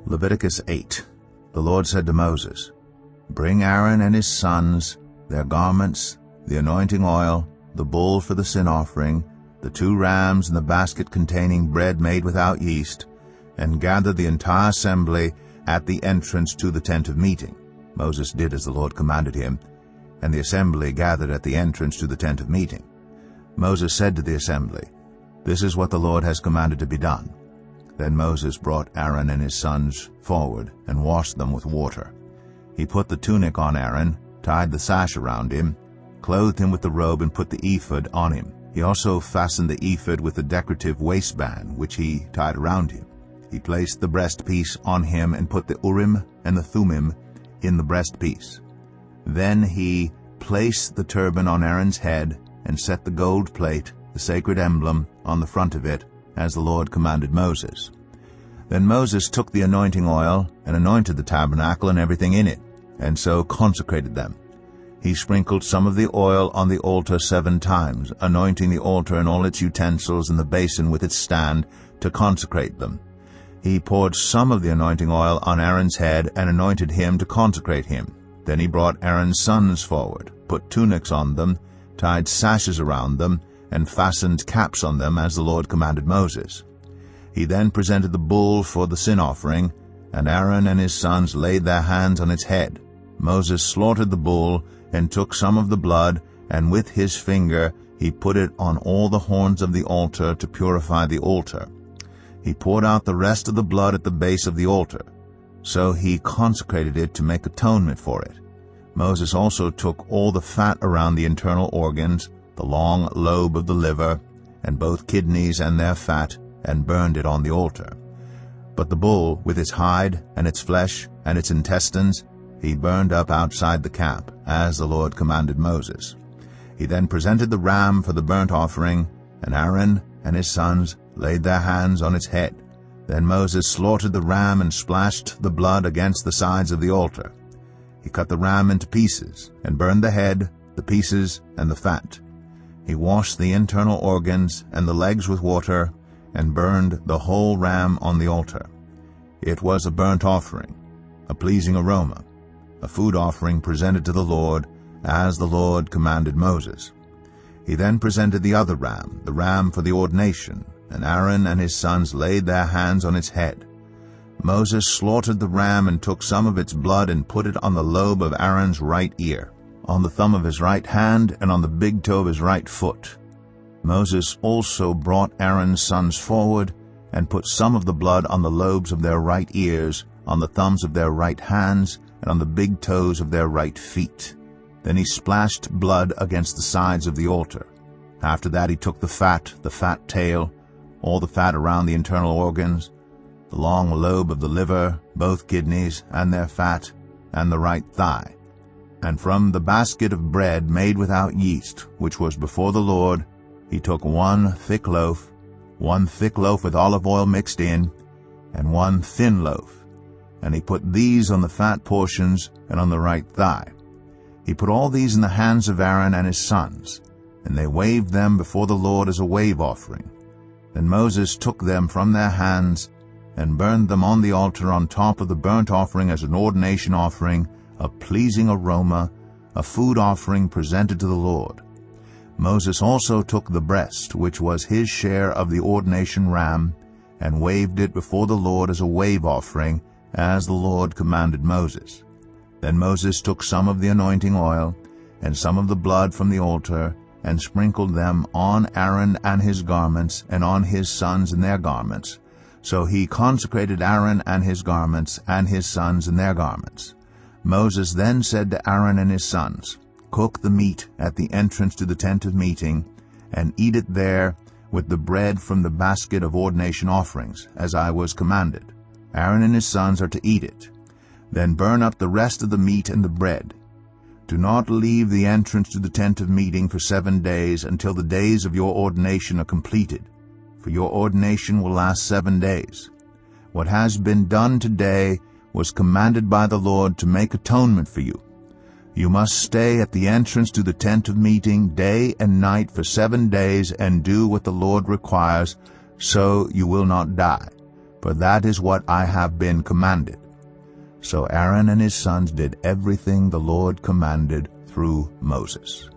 Leviticus 8. The Lord said to Moses, "Bring Aaron and his sons, their garments, the anointing oil, the bull for the sin offering, the 2 rams and the basket containing bread made without yeast, and gather the entire assembly at the entrance to the tent of meeting." Moses did as the Lord commanded him, and the assembly gathered at the entrance to the tent of meeting. Moses said to the assembly, "This is what the Lord has commanded to be done." Then Moses brought Aaron and his sons forward and washed them with water. He put the tunic on Aaron, tied the sash around him, clothed him with the robe, and put the ephod on him. He also fastened the ephod with the decorative waistband, which he tied around him. He placed the breastpiece on him and put the Urim and the Thummim in the breastpiece. Then he placed the turban on Aaron's head and set the gold plate, the sacred emblem, on the front of it, as the Lord commanded Moses. Then Moses took the anointing oil and anointed the tabernacle and everything in it, and so consecrated them. He sprinkled some of the oil on the altar 7 times, anointing the altar and all its utensils and the basin with its stand to consecrate them. He poured some of the anointing oil on Aaron's head and anointed him to consecrate him. Then he brought Aaron's sons forward, put tunics on them, tied sashes around them, and fastened caps on them as the Lord commanded Moses. He then presented the bull for the sin offering, and Aaron and his sons laid their hands on its head. Moses slaughtered the bull and took some of the blood, and with his finger he put it on all the horns of the altar to purify the altar. He poured out the rest of the blood at the base of the altar. So he consecrated it to make atonement for it. Moses also took all the fat around the internal organs, the long lobe of the liver, and both kidneys and their fat, and burned it on the altar. But the bull, with its hide and its flesh and its intestines, he burned up outside the camp, as the Lord commanded Moses. He then presented the ram for the burnt offering, and Aaron and his sons laid their hands on its head. Then Moses slaughtered the ram and splashed the blood against the sides of the altar. He cut the ram into pieces, and burned the head, the pieces, and the fat. He washed the internal organs and the legs with water, and burned the whole ram on the altar. It was a burnt offering, a pleasing aroma, a food offering presented to the Lord, as the Lord commanded Moses. He then presented the other ram, the ram for the ordination, and Aaron and his sons laid their hands on its head. Moses slaughtered the ram and took some of its blood and put it on the lobe of Aaron's right ear, on the thumb of his right hand, and on the big toe of his right foot. Moses also brought Aaron's sons forward and put some of the blood on the lobes of their right ears, on the thumbs of their right hands, and on the big toes of their right feet. Then he splashed blood against the sides of the altar. After that he took the fat tail, all the fat around the internal organs, the long lobe of the liver, both kidneys and their fat, and the right thigh. And from the basket of bread made without yeast, which was before the Lord, he took one thick loaf with olive oil mixed in, and one thin loaf, and he put these on the fat portions and on the right thigh. He put all these in the hands of Aaron and his sons, and they waved them before the Lord as a wave offering. Then Moses took them from their hands and burned them on the altar on top of the burnt offering as an ordination offering, a pleasing aroma, a food offering presented to the Lord. Moses also took the breast, which was his share of the ordination ram, and waved it before the Lord as a wave offering, as the Lord commanded Moses. Then Moses took some of the anointing oil and some of the blood from the altar, and sprinkled them on Aaron and his garments, and on his sons and their garments. So he consecrated Aaron and his garments, and his sons and their garments. Moses then said to Aaron and his sons, "Cook the meat at the entrance to the tent of meeting, and eat it there with the bread from the basket of ordination offerings, as I was commanded. Aaron and his sons are to eat it. Then burn up the rest of the meat and the bread. Do not leave the entrance to the tent of meeting for 7 days until the days of your ordination are completed, for your ordination will last 7 days. What has been done today was commanded by the Lord to make atonement for you. You must stay at the entrance to the tent of meeting day and night for 7 days and do what the Lord requires, so you will not die. for that is what I have been commanded." So Aaron and his sons did everything the Lord commanded through Moses.